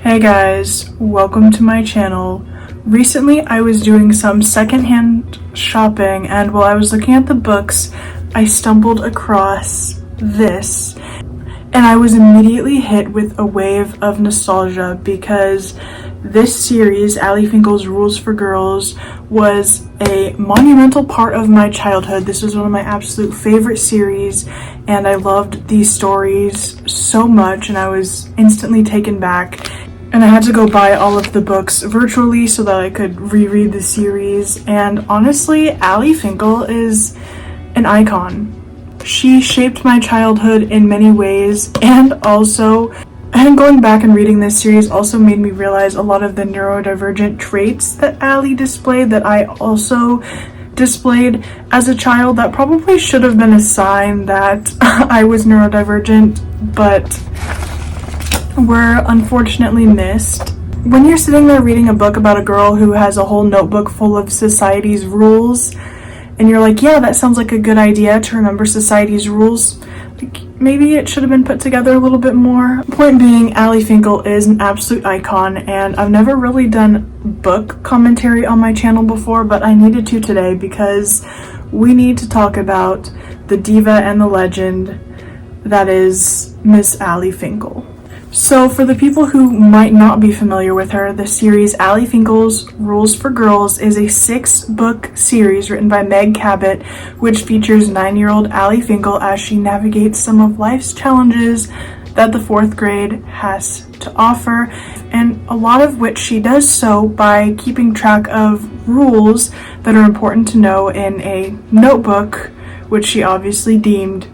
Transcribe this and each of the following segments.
Hey guys, welcome to my channel. Recently I was doing some secondhand shopping, and while I was looking at the books, I stumbled across this, and I was immediately hit with a wave of nostalgia because this series, Allie Finkle's Rules for Girls, was a monumental part of my childhood. This was one of my absolute favorite series, and I loved these stories so much, and I was instantly taken back. And I had to go buy all of the books virtually so that I could reread the series. And honestly, Allie Finkle is an icon. She shaped my childhood in many ways, and going back and reading this series also made me realize a lot of the neurodivergent traits that Allie displayed that I also displayed as a child. That probably should have been a sign that I was neurodivergent, but were unfortunately missed. When you're sitting there reading a book about a girl who has a whole notebook full of society's rules, and you're like, yeah, that sounds like a good idea to remember society's rules, like, maybe it should have been put together a little bit more. Point being, Allie Finkle is an absolute icon, and I've never really done book commentary on my channel before, but I needed to today because we need to talk about the diva and the legend that is Miss Allie Finkle. So for the people who might not be familiar with her, the series Allie Finkle's Rules for Girls is a 6-book series written by Meg Cabot, which features 9-year-old Allie Finkle as she navigates some of life's challenges that the 4th grade has to offer, and a lot of which she does so by keeping track of rules that are important to know in a notebook, which she obviously deemed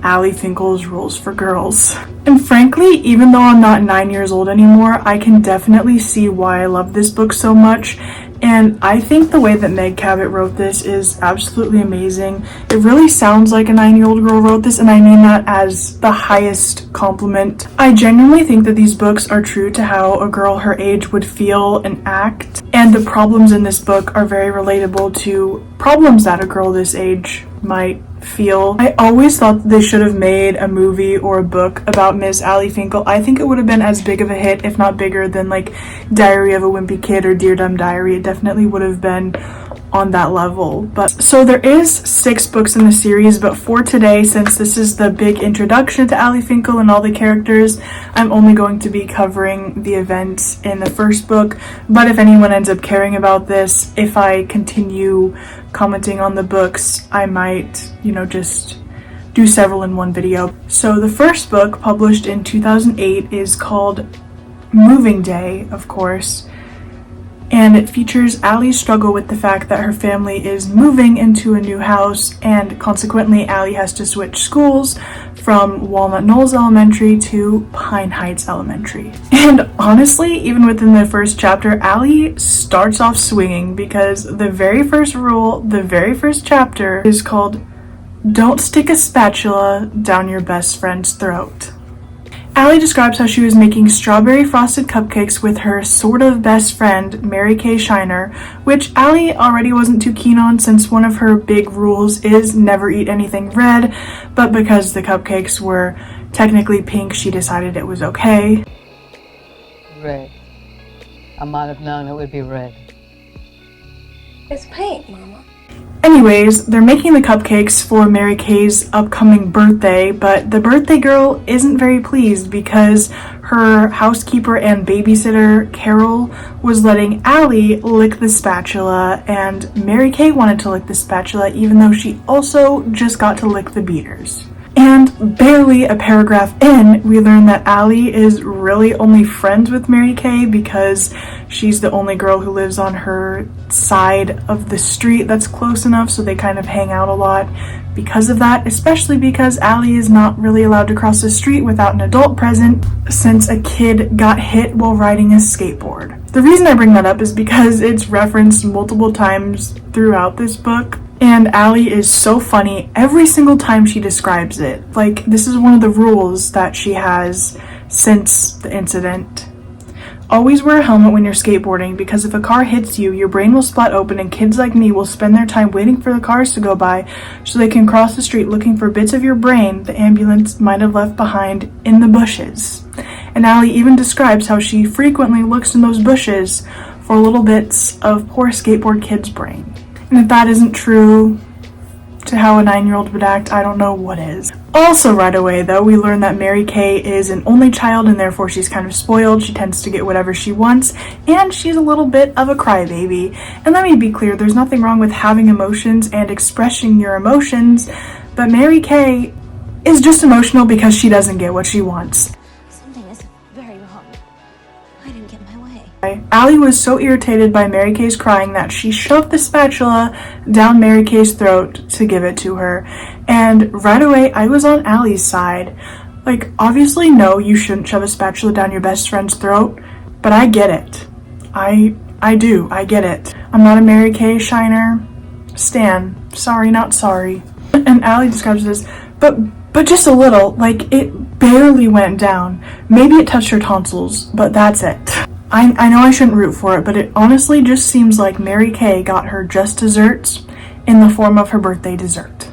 Allie Finkle's Rules for Girls. And frankly, even though I'm not 9 years old anymore, I can definitely see why I love this book so much. And I think the way that Meg Cabot wrote this is absolutely amazing. It really sounds like a 9-year-old girl wrote this, and I mean that as the highest compliment. I genuinely think that these books are true to how a girl her age would feel and act, and the problems in this book are very relatable to problems that a girl this age might feel. I always thought that they should have made a movie or a book about Miss Allie Finkle. I think it would have been as big of a hit, if not bigger, than like Diary of a Wimpy Kid or Dear Dumb Diary. It definitely would have been on that level. But so there is 6 books in the series, but for today, since this is the big introduction to Allie Finkle and all the characters, I'm only going to be covering the events in the first book. But if anyone ends up caring about this, if I continue commenting on the books, I might, just do several in one video. So the first book, published in 2008, is called Moving Day, of course. And it features Allie's struggle with the fact that her family is moving into a new house, and consequently Allie has to switch schools from Walnut Knolls Elementary to Pine Heights Elementary. And honestly, even within the first chapter, Allie starts off swinging, because the very first rule, the very first chapter, is called "Don't stick a spatula down your best friend's throat." Allie describes how she was making strawberry frosted cupcakes with her sort of best friend, Mary Kay Shiner, which Allie already wasn't too keen on since one of her big rules is never eat anything red, but because the cupcakes were technically pink, she decided it was okay. Red. I might have known it would be red. It's pink, Mama. Anyways, they're making the cupcakes for Mary Kay's upcoming birthday, but the birthday girl isn't very pleased because her housekeeper and babysitter, Carol, was letting Allie lick the spatula, and Mary Kay wanted to lick the spatula even though she also just got to lick the beaters. And barely a paragraph in, we learn that Allie is really only friends with Mary Kay because she's the only girl who lives on her side of the street that's close enough, so they kind of hang out a lot because of that, especially because Allie is not really allowed to cross the street without an adult present since a kid got hit while riding a skateboard. The reason I bring that up is because it's referenced multiple times throughout this book. And Allie is so funny every single time she describes it. Like, this is one of the rules that she has since the incident. Always wear a helmet when you're skateboarding, because if a car hits you, your brain will split open and kids like me will spend their time waiting for the cars to go by so they can cross the street looking for bits of your brain the ambulance might have left behind in the bushes. And Allie even describes how she frequently looks in those bushes for little bits of poor skateboard kid's brain. And if that isn't true to how a 9-year-old would act, I don't know what is. Also right away though, we learn that Mary Kay is an only child and therefore she's kind of spoiled. She tends to get whatever she wants, and she's a little bit of a crybaby. And let me be clear, there's nothing wrong with having emotions and expressing your emotions, but Mary Kay is just emotional because she doesn't get what she wants. Something is very wrong. I didn't get my way. Allie was so irritated by Mary Kay's crying that she shoved the spatula down Mary Kay's throat to give it to her. And right away, I was on Allie's side. Like, obviously, no, you shouldn't shove a spatula down your best friend's throat, but I get it. I get it. I'm not a Mary Kay shiner. Stan, sorry, not sorry. And Allie describes this, but just a little, like, it barely went down. Maybe it touched her tonsils, but that's it. I know I shouldn't root for it, but it honestly just seems like Mary Kay got her just desserts in the form of her birthday dessert.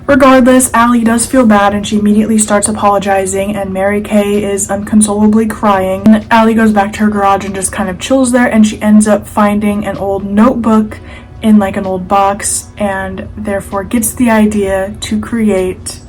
Regardless, Allie does feel bad and she immediately starts apologizing, and Mary Kay is unconsolably crying. Allie goes back to her garage and just kind of chills there, and she ends up finding an old notebook in like an old box, and therefore gets the idea to create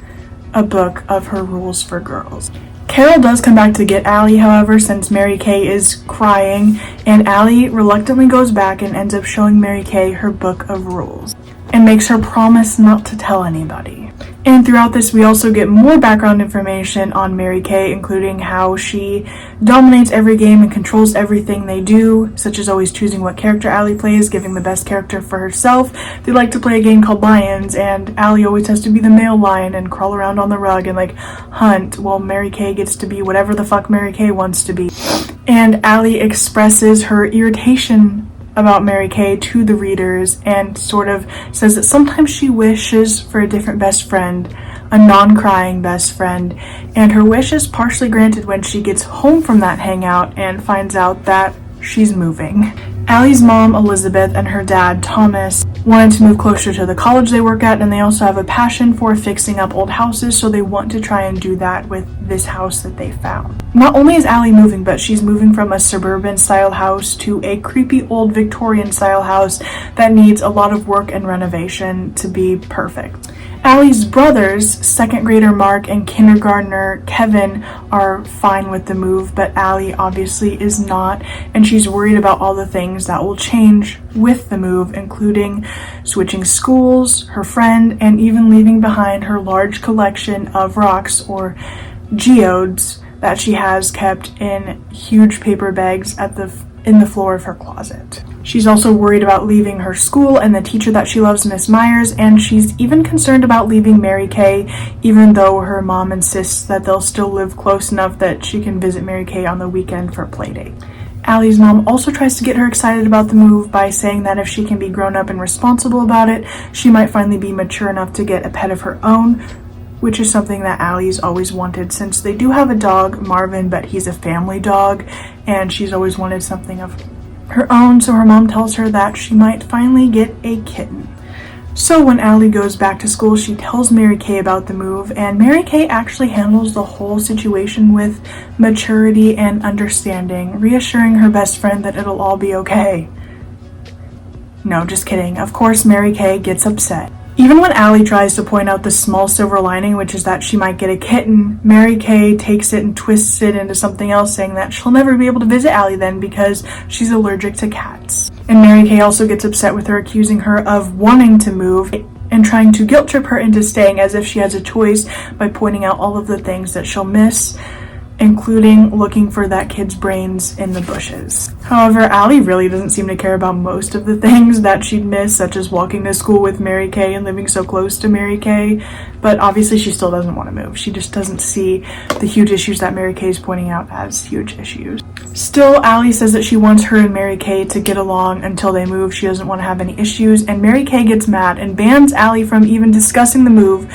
a book of her rules for girls. Carol does come back to get Allie, however, since Mary Kay is crying, and Allie reluctantly goes back and ends up showing Mary Kay her book of rules and makes her promise not to tell anybody. And throughout this, we also get more background information on Mary Kay, including how she dominates every game and controls everything they do, such as always choosing what character Allie plays, giving the best character for herself. They like to play a game called Lions, and Allie always has to be the male lion and crawl around on the rug and like hunt, while Mary Kay gets to be whatever the fuck Mary Kay wants to be. And Allie expresses her irritation about Mary Kay to the readers and sort of says that sometimes she wishes for a different best friend, a non-crying best friend, and her wish is partially granted when she gets home from that hangout and finds out that she's moving. Allie's mom, Elizabeth, and her dad, Thomas, wanted to move closer to the college they work at, and they also have a passion for fixing up old houses, so they want to try and do that with this house that they found. Not only is Allie moving, but she's moving from a suburban-style house to a creepy old Victorian-style house that needs a lot of work and renovation to be perfect. Allie's brothers, second grader Mark and kindergartner Kevin, are fine with the move, but Allie obviously is not, and she's worried about all the things that will change with the move, including switching schools, her friend, and even leaving behind her large collection of rocks, or geodes, that she has kept in huge paper bags in the floor of her closet. She's also worried about leaving her school and the teacher that she loves, Miss Myers, and she's even concerned about leaving Mary Kay, even though her mom insists that they'll still live close enough that she can visit Mary Kay on the weekend for a play date. Allie's mom also tries to get her excited about the move by saying that if she can be grown up and responsible about it, she might finally be mature enough to get a pet of her own, which is something that Allie's always wanted, since they do have a dog, Marvin, but he's a family dog, and she's always wanted something of her own, so her mom tells her that she might finally get a kitten. So when Allie goes back to school, she tells Mary Kay about the move, and Mary Kay actually handles the whole situation with maturity and understanding, reassuring her best friend that it'll all be okay. No, just kidding. Of course, Mary Kay gets upset. Even when Allie tries to point out the small silver lining, which is that she might get a kitten, Mary Kay takes it and twists it into something else, saying that she'll never be able to visit Allie then because she's allergic to cats. And Mary Kay also gets upset with her, accusing her of wanting to move and trying to guilt trip her into staying as if she has a choice by pointing out all of the things that she'll miss, including looking for that kid's brains in the bushes. However, Allie really doesn't seem to care about most of the things that she'd miss, such as walking to school with Mary Kay and living so close to Mary Kay, but obviously she still doesn't want to move. She just doesn't see the huge issues that Mary Kay is pointing out as huge issues. Still, Allie says that she wants her and Mary Kay to get along until they move. She doesn't want to have any issues, and Mary Kay gets mad and bans Allie from even discussing the move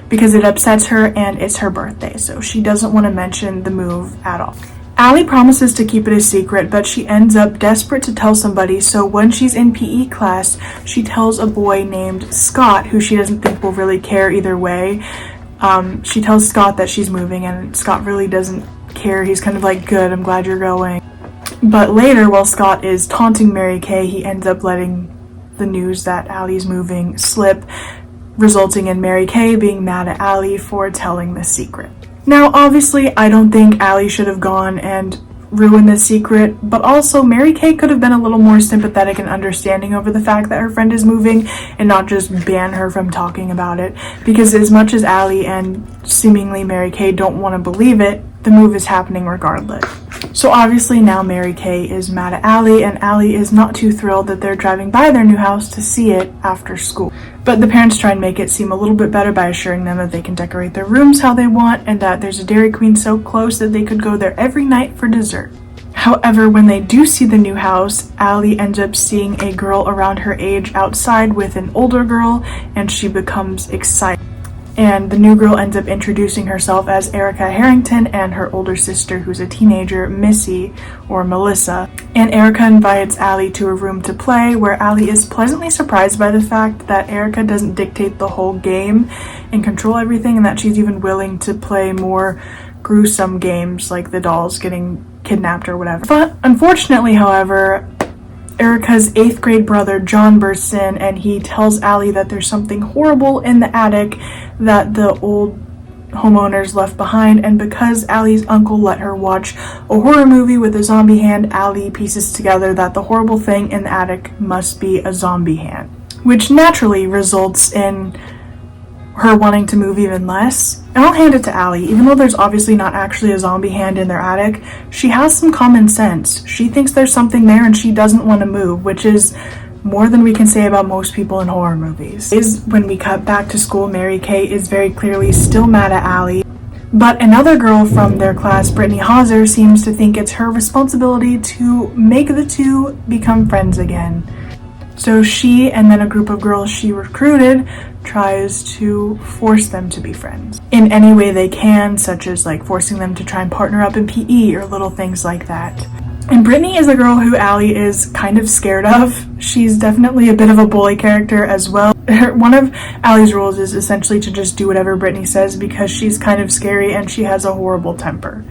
because it upsets her and it's her birthday, so she doesn't want to mention the move at all. Allie promises to keep it a secret, but she ends up desperate to tell somebody, so when she's in PE class, she tells a boy named Scott, who she doesn't think will really care either way. She tells Scott that she's moving, and Scott really doesn't care. He's kind of like, good, I'm glad you're going. But later, while Scott is taunting Mary Kay, he ends up letting the news that Allie's moving slip, resulting in Mary Kay being mad at Allie for telling the secret. Now, obviously, I don't think Allie should have gone and ruined the secret, but also Mary Kay could have been a little more sympathetic and understanding over the fact that her friend is moving and not just ban her from talking about it, because as much as Allie and seemingly Mary Kay don't want to believe it, the move is happening regardless. So obviously now Mary Kay is mad at Allie, and Allie is not too thrilled that they're driving by their new house to see it after school. But the parents try and make it seem a little bit better by assuring them that they can decorate their rooms how they want and that there's a Dairy Queen so close that they could go there every night for dessert. However, when they do see the new house, Allie ends up seeing a girl around her age outside with an older girl, and she becomes excited. And the new girl ends up introducing herself as Erica Harrington and her older sister, who's a teenager, Missy, or Melissa. And Erica invites Allie to a room to play, where Allie is pleasantly surprised by the fact that Erica doesn't dictate the whole game and control everything, and that she's even willing to play more gruesome games like the dolls getting kidnapped or whatever. But unfortunately, however, Erica's 8th grade brother John bursts in, and he tells Allie that there's something horrible in the attic that the old homeowners left behind, and because Allie's uncle let her watch a horror movie with a zombie hand, Allie pieces together that the horrible thing in the attic must be a zombie hand, which naturally results in her wanting to move even less. And I'll hand it to Allie, even though there's obviously not actually a zombie hand in their attic, she has some common sense. She thinks there's something there and she doesn't want to move, which is more than we can say about most people in horror movies. When we cut back to school, Mary Kay is very clearly still mad at Allie, but another girl from their class, Brittany Hauser, seems to think it's her responsibility to make the two become friends again. So she and then a group of girls she recruited tries to force them to be friends in any way they can, such as like forcing them to try and partner up in PE or little things like that. And Brittany is a girl who Allie is kind of scared of. She's definitely a bit of a bully character as well. One of Allie's rules is essentially to just do whatever Brittany says because she's kind of scary and she has a horrible temper.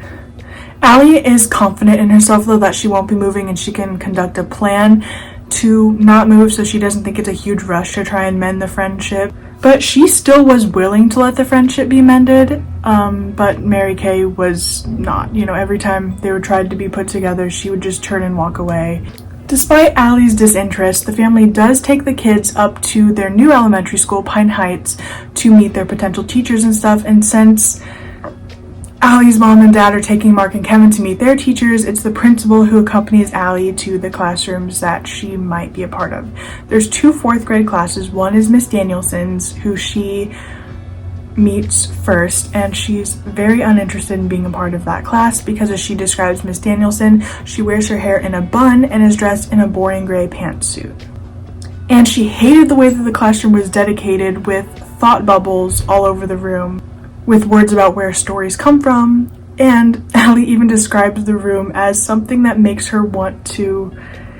Allie is confident in herself though that she won't be moving and she can conduct a plan to not move, so she doesn't think it's a huge rush to try and mend the friendship. But she still was willing to let the friendship be mended, but Mary Kay was not. You know, every time they were tried to be put together, she would just turn and walk away. Despite Allie's disinterest, the family does take the kids up to their new elementary school, Pine Heights, to meet their potential teachers and stuff, and since Allie's mom and dad are taking Mark and Kevin to meet their teachers, it's the principal who accompanies Allie to the classrooms that she might be a part of. There's 2 4th grade classes. One is Miss Danielson's, who she meets first, and she's very uninterested in being a part of that class because, as she describes Miss Danielson, she wears her hair in a bun and is dressed in a boring gray pantsuit. And she hated the way that the classroom was dedicated with thought bubbles all over the room, with words about where stories come from, and Allie even describes the room as something that makes her want to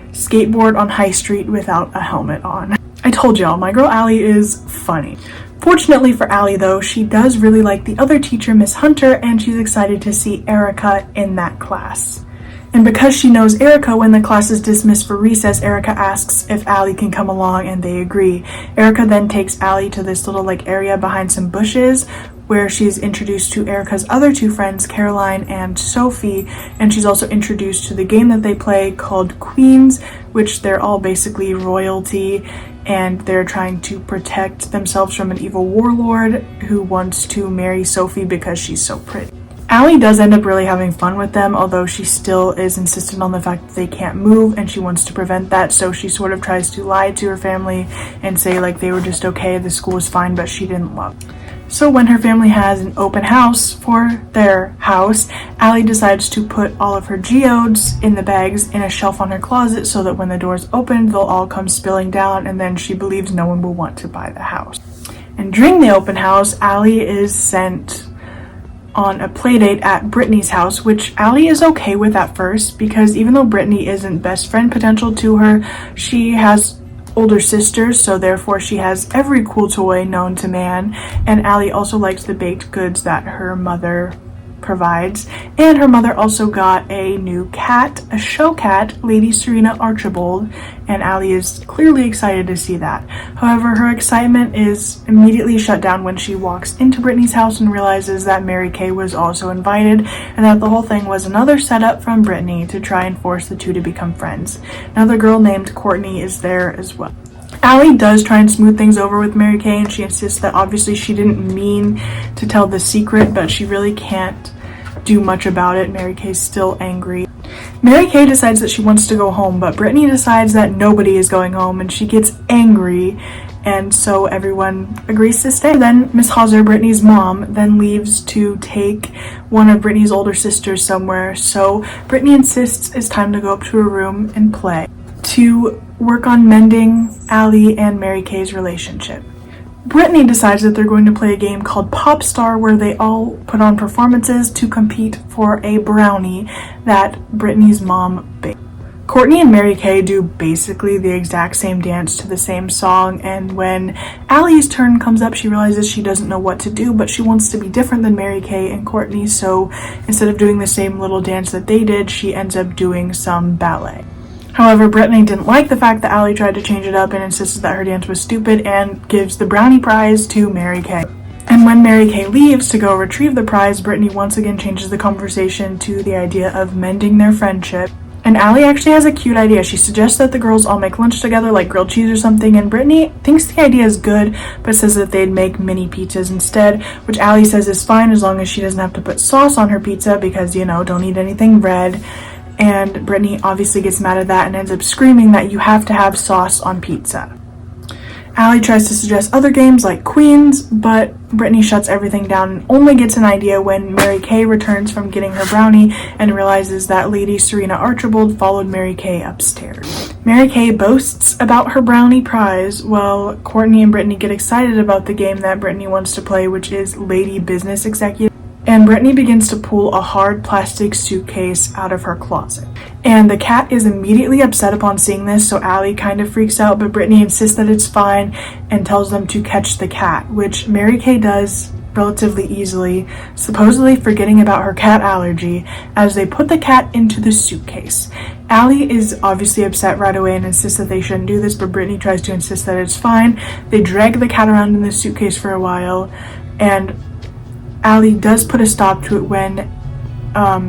skateboard on High Street without a helmet on. I told y'all, my girl Allie is funny. Fortunately for Allie though, she does really like the other teacher, Miss Hunter, and she's excited to see Erica in that class. And because she knows Erica, when the class is dismissed for recess, Erica asks if Allie can come along and they agree. Erica then takes Allie to this little area behind some bushes where she's introduced to Erica's other 2 friends, Caroline and Sophie, and she's also introduced to the game that they play called Queens, which they're all basically royalty, and they're trying to protect themselves from an evil warlord who wants to marry Sophie because she's so pretty. Allie does end up really having fun with them, although she still is insistent on the fact that they can't move and she wants to prevent that, so she sort of tries to lie to her family and say they were just okay, the school was fine, but she didn't love it. So when her family has an open house for their house, Allie decides to put all of her geodes in the bags in a shelf on her closet so that when the doors open, they'll all come spilling down, and then she believes no one will want to buy the house. And during the open house, Allie is sent on a playdate at Brittany's house, which Allie is okay with at first because even though Brittany isn't best friend potential to her, she has older sisters, so therefore she has every cool toy known to man, and Allie also likes the baked goods that her mother provides. And her mother also got a new cat, a show cat, Lady Serena Archibald, and Allie is clearly excited to see that. However, her excitement is immediately shut down when she walks into Brittany's house and realizes that Mary Kay was also invited, and that the whole thing was another setup from Brittany to try and force the two to become friends. Another girl named Courtney is there as well. Allie does try and smooth things over with Mary Kay, and she insists that obviously she didn't mean to tell the secret, but she really can't do much about it. Mary Kay's still angry. Mary Kay decides that she wants to go home, but Brittany decides that nobody is going home, and she gets angry, and so everyone agrees to stay. Then Miss Hauser, Brittany's mom, then leaves to take one of Brittany's older sisters somewhere, so Brittany insists it's time to go up to her room and play, to work on mending Allie and Mary Kay's relationship. Brittany decides that they're going to play a game called Pop Star, where they all put on performances to compete for a brownie that Brittany's mom baked. Courtney and Mary Kay do basically the exact same dance to the same song, and when Allie's turn comes up, she realizes she doesn't know what to do, but she wants to be different than Mary Kay and Courtney, so instead of doing the same little dance that they did, she ends up doing some ballet. However, Brittany didn't like the fact that Allie tried to change it up and insisted that her dance was stupid and gives the brownie prize to Mary Kay. And when Mary Kay leaves to go retrieve the prize, Brittany once again changes the conversation to the idea of mending their friendship. And Allie actually has a cute idea. She suggests that the girls all make lunch together, like grilled cheese or something, and Brittany thinks the idea is good, but says that they'd make mini pizzas instead, which Allie says is fine as long as she doesn't have to put sauce on her pizza because, don't eat anything red. And Brittany obviously gets mad at that and ends up screaming that you have to have sauce on pizza. Allie tries to suggest other games like Queens, but Brittany shuts everything down and only gets an idea when Mary Kay returns from getting her brownie and realizes that Lady Serena Archibald followed Mary Kay upstairs. Mary Kay boasts about her brownie prize while Courtney and Brittany get excited about the game that Brittany wants to play, which is Lady Business Executive. And Brittany begins to pull a hard plastic suitcase out of her closet. And the cat is immediately upset upon seeing this, so Allie kind of freaks out, but Brittany insists that it's fine and tells them to catch the cat, which Mary Kay does relatively easily, supposedly forgetting about her cat allergy, as they put the cat into the suitcase. Allie is obviously upset right away and insists that they shouldn't do this, but Brittany tries to insist that it's fine. They drag the cat around in the suitcase for a while, and Allie does put a stop to it when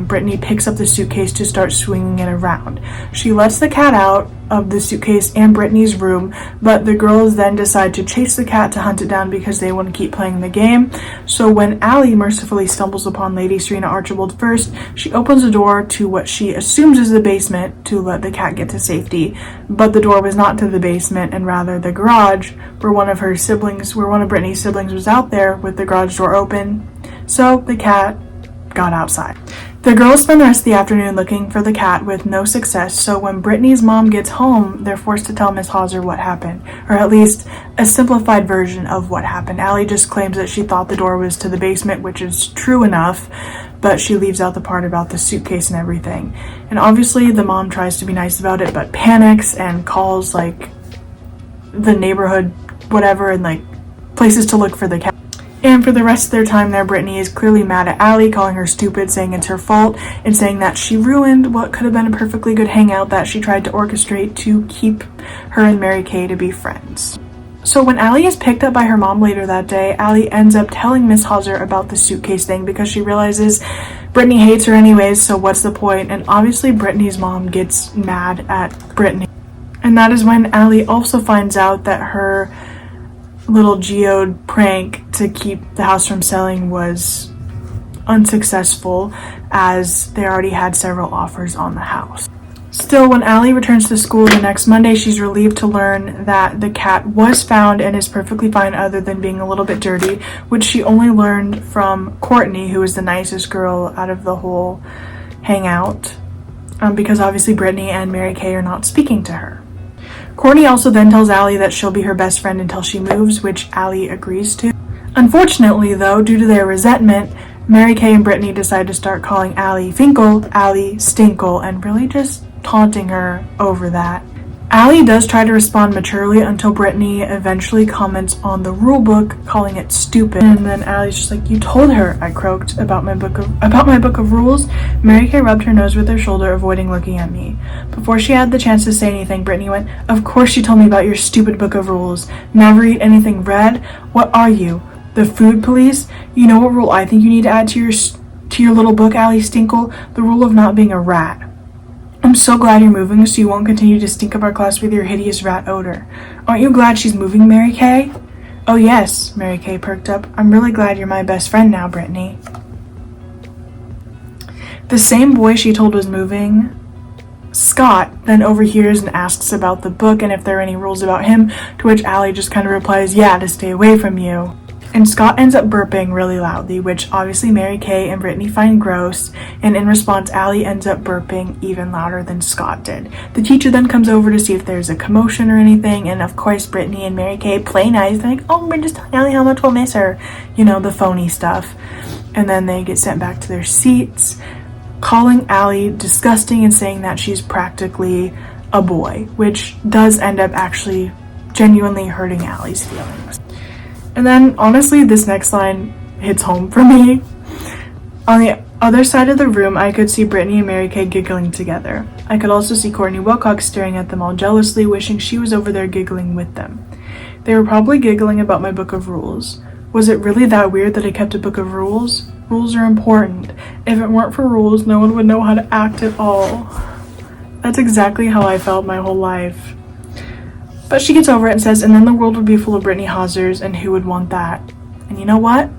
Brittany picks up the suitcase to start swinging it around. She lets the cat out of the suitcase and Brittany's room, but the girls then decide to chase the cat to hunt it down because they want to keep playing the game. So when Allie mercifully stumbles upon Lady Serena Archibald first, she opens the door to what she assumes is the basement to let the cat get to safety, but the door was not to the basement and rather the garage, where one of Brittany's siblings was out there with the garage door open. So the cat got outside. The girls spend the rest of the afternoon looking for the cat with no success, so when Brittany's mom gets home, they're forced to tell Miss Hauser what happened, or at least a simplified version of what happened. Allie just claims that she thought the door was to the basement, which is true enough, but she leaves out the part about the suitcase and everything. And obviously the mom tries to be nice about it, but panics and calls like the neighborhood whatever and like places to look for the cat. And for the rest of their time there, Brittany is clearly mad at Allie, calling her stupid, saying it's her fault, and saying that she ruined what could have been a perfectly good hangout that she tried to orchestrate to keep her and Mary Kay to be friends. So when Allie is picked up by her mom later that day, Allie ends up telling Miss Hauser about the suitcase thing because she realizes Brittany hates her anyways, so what's the point? And obviously Brittany's mom gets mad at Brittany. And that is when Allie also finds out that her little geode prank to keep the house from selling was unsuccessful, as they already had several offers on the house. Still, when Allie returns to school the next Monday, she's relieved to learn that the cat was found and is perfectly fine other than being a little bit dirty, which she only learned from Courtney, who is the nicest girl out of the whole hangout, because obviously Brittany and Mary Kay are not speaking to her. Courtney also then tells Allie that she'll be her best friend until she moves, which Allie agrees to. Unfortunately, though, due to their resentment, Mary Kay and Brittany decide to start calling Allie Finkle, Allie Stinkle, and really just taunting her over that. Allie does try to respond maturely until Brittany eventually comments on the rule book, calling it stupid. And then Allie's just like, "You told her," I croaked, about my book of rules. Mary Kay rubbed her nose with her shoulder, avoiding looking at me. Before she had the chance to say anything, Brittany went, "Of course she told me about your stupid book of rules. Never eat anything red? What are you, the food police? You know what rule I think you need to add to your little book, Allie Finkle? The rule of not being a rat. I'm so glad you're moving so you won't continue to stink up our class with your hideous rat odor. Aren't you glad she's moving, Mary Kay?" "Oh yes," Mary Kay perked up. "I'm really glad you're my best friend now, Brittany." The same boy she told was moving, Scott, then overhears and asks about the book and if there are any rules about him, to which Allie just kind of replies, "Yeah, to stay away from you." And Scott ends up burping really loudly, which obviously Mary Kay and Brittany find gross, and in response, Allie ends up burping even louder than Scott did. The teacher then comes over to see if there's a commotion or anything, and of course Brittany and Mary Kay play nice. They're like, "Oh, we're just telling Allie how much we'll miss her." You know, the phony stuff. And then they get sent back to their seats, calling Allie disgusting and saying that she's practically a boy, which does end up actually genuinely hurting Allie's feelings. And then, honestly, this next line hits home for me. On the other side of the room, I could see Brittany and Mary Kay giggling together. I could also see Courtney Wilcox staring at them all jealously, wishing she was over there giggling with them. They were probably giggling about my book of rules. Was it really that weird that I kept a book of rules? Rules are important. If it weren't for rules, no one would know how to act at all. That's exactly how I felt my whole life. But she gets over it and says, "And then the world would be full of Brittany Hausers, and who would want that?" And you know what?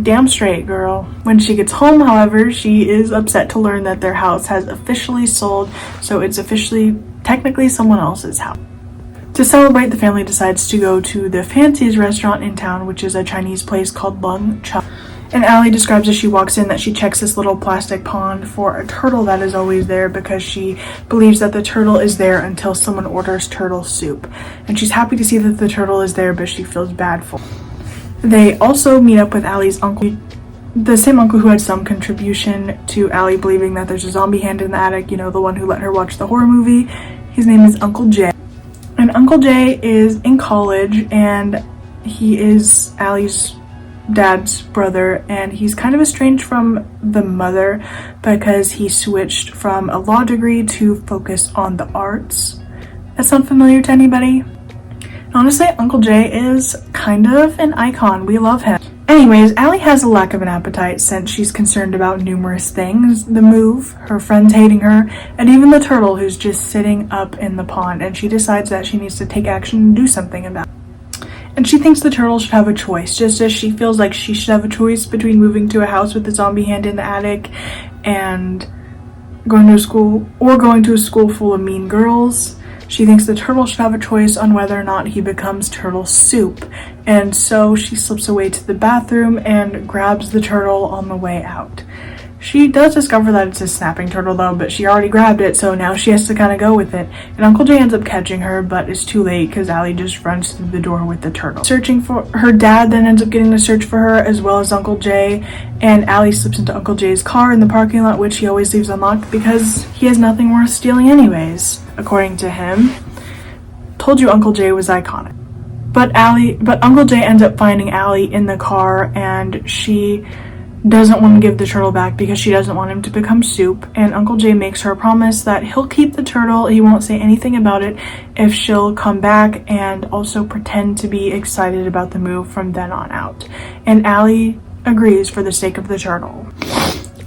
Damn straight, girl. When she gets home, however, she is upset to learn that their house has officially sold, so it's officially, technically, someone else's house. To celebrate, the family decides to go to the fanciest restaurant in town, which is a Chinese place called Lung Cha. And Allie describes as she walks in that she checks this little plastic pond for a turtle that is always there because she believes that the turtle is there until someone orders turtle soup. And she's happy to see that the turtle is there, but she feels bad for it. They also meet up with Allie's uncle, the same uncle who had some contribution to Allie believing that there's a zombie hand in the attic, you know, the one who let her watch the horror movie. His name is Uncle Jay. And Uncle Jay is in college, and he is Allie's dad's brother, and he's kind of estranged from the mother because he switched from a law degree to focus on the arts. That sound familiar to anybody? Honestly, Uncle Jay is kind of an icon. We love him. Anyways, Allie has a lack of an appetite since she's concerned about numerous things. The move, her friends hating her, and even the turtle who's just sitting up in the pond, and she decides that she needs to take action and do something about it. And she thinks the turtle should have a choice, just as she feels like she should have a choice between moving to a house with a zombie hand in the attic and going to a school full of mean girls. She thinks the turtle should have a choice on whether or not he becomes turtle soup. And so she slips away to the bathroom and grabs the turtle on the way out. She does discover that it's a snapping turtle though, but she already grabbed it, so now she has to kind of go with it. And Uncle Jay ends up catching her, but it's too late because Allie just runs through the door with the turtle. Searching for her dad then ends up getting to search for her as well as Uncle Jay, and Allie slips into Uncle Jay's car in the parking lot, which he always leaves unlocked because he has nothing worth stealing anyways, according to him. Told you Uncle Jay was iconic. But Uncle Jay ends up finding Allie in the car, and she doesn't want to give the turtle back because she doesn't want him to become soup, and Uncle Jay makes her a promise that he'll keep the turtle, he won't say anything about it if she'll come back and also pretend to be excited about the move from then on out. And Allie agrees for the sake of the turtle.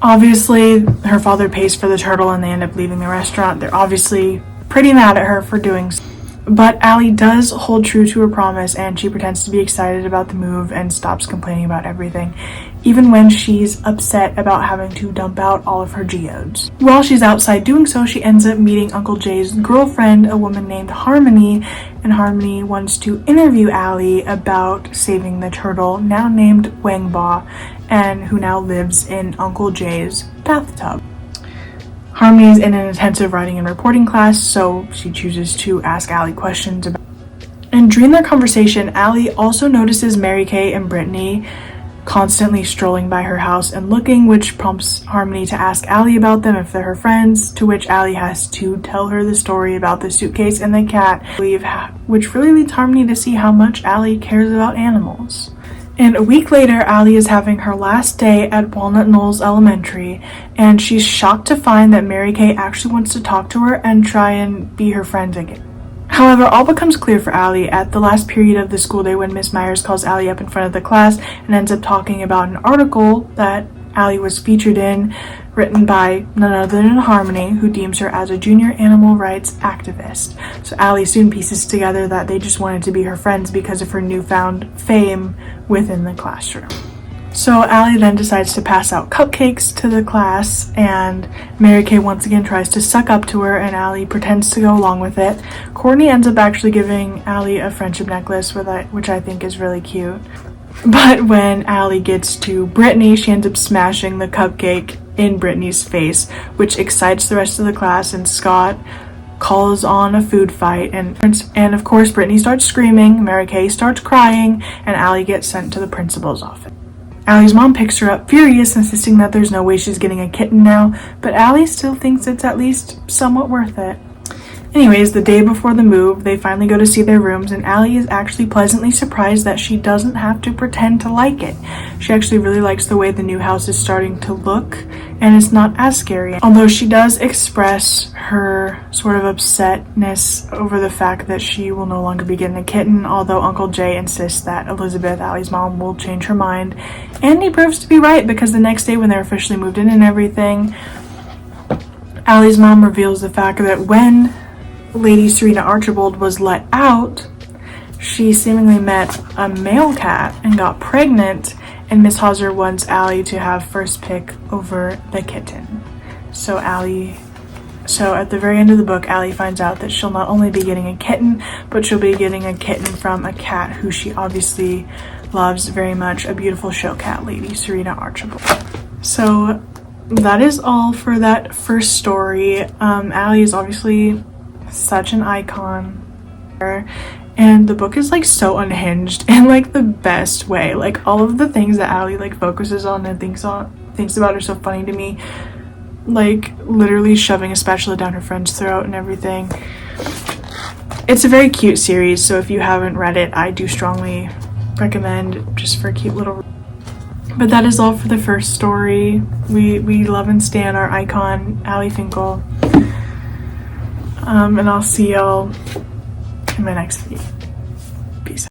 Obviously, her father pays for the turtle and they end up leaving the restaurant. They're obviously pretty mad at her for doing so. But Allie does hold true to her promise, and she pretends to be excited about the move and stops complaining about everything, even when she's upset about having to dump out all of her geodes. While she's outside doing so, she ends up meeting Uncle Jay's girlfriend, a woman named Harmony, and Harmony wants to interview Allie about saving the turtle, now named Wangba, and who now lives in Uncle Jay's bathtub. Harmony is in an intensive writing and reporting class, so she chooses to ask Allie questions about. And during their conversation, Allie also notices Mary Kay and Brittany constantly strolling by her house and looking, which prompts Harmony to ask Allie about them if they're her friends, to which Allie has to tell her the story about the suitcase and the cat, which really leads Harmony to see how much Allie cares about animals. And a week later, Allie is having her last day at Walnut Knolls Elementary, and she's shocked to find that Mary Kay actually wants to talk to her and try and be her friend again. However, all becomes clear for Allie at the last period of the school day when Miss Myers calls Allie up in front of the class and ends up talking about an article that Allie was featured in, written by none other than Harmony, who deems her as a junior animal rights activist. So Allie soon pieces together that they just wanted to be her friends because of her newfound fame within the classroom. So Allie then decides to pass out cupcakes to the class, and Mary Kay once again tries to suck up to her, and Allie pretends to go along with it. Courtney ends up actually giving Allie a friendship necklace, which I think is really cute. But when Allie gets to Brittany, she ends up smashing the cupcake in Brittany's face, which excites the rest of the class, and Scott calls on a food fight, and of course Brittany starts screaming, Mary Kay starts crying, and Allie gets sent to the principal's office. Allie's mom picks her up furious, insisting that there's no way she's getting a kitten now, but Allie still thinks it's at least somewhat worth it. Anyways, the day before the move, they finally go to see their rooms, and Allie is actually pleasantly surprised that she doesn't have to pretend to like it. She actually really likes the way the new house is starting to look, and it's not as scary. Although she does express her sort of upsetness over the fact that she will no longer be getting a kitten, although Uncle Jay insists that Elizabeth, Allie's mom, will change her mind. And he proves to be right, because the next day when they're officially moved in and everything, Allie's mom reveals the fact that when Lady Serena Archibald was let out, she seemingly met a male cat and got pregnant, and Miss Hauser wants Allie to have first pick over the kitten. So at the very end of the book, Allie finds out that she'll not only be getting a kitten, but she'll be getting a kitten from a cat who she obviously loves very much, a beautiful show cat, Lady Serena Archibald. So that is all for that first story. Allie is obviously such an icon, and the book is like so unhinged in like the best way. Like all of the things that Allie like focuses on and thinks about are so funny to me, like literally shoving a spatula down her friend's throat and everything. It's a very cute series, so if you haven't read it, I do strongly recommend, just for a cute little. But that is all for the first story. We love and stan our icon, Allie Finkle. And I'll see y'all in my next video.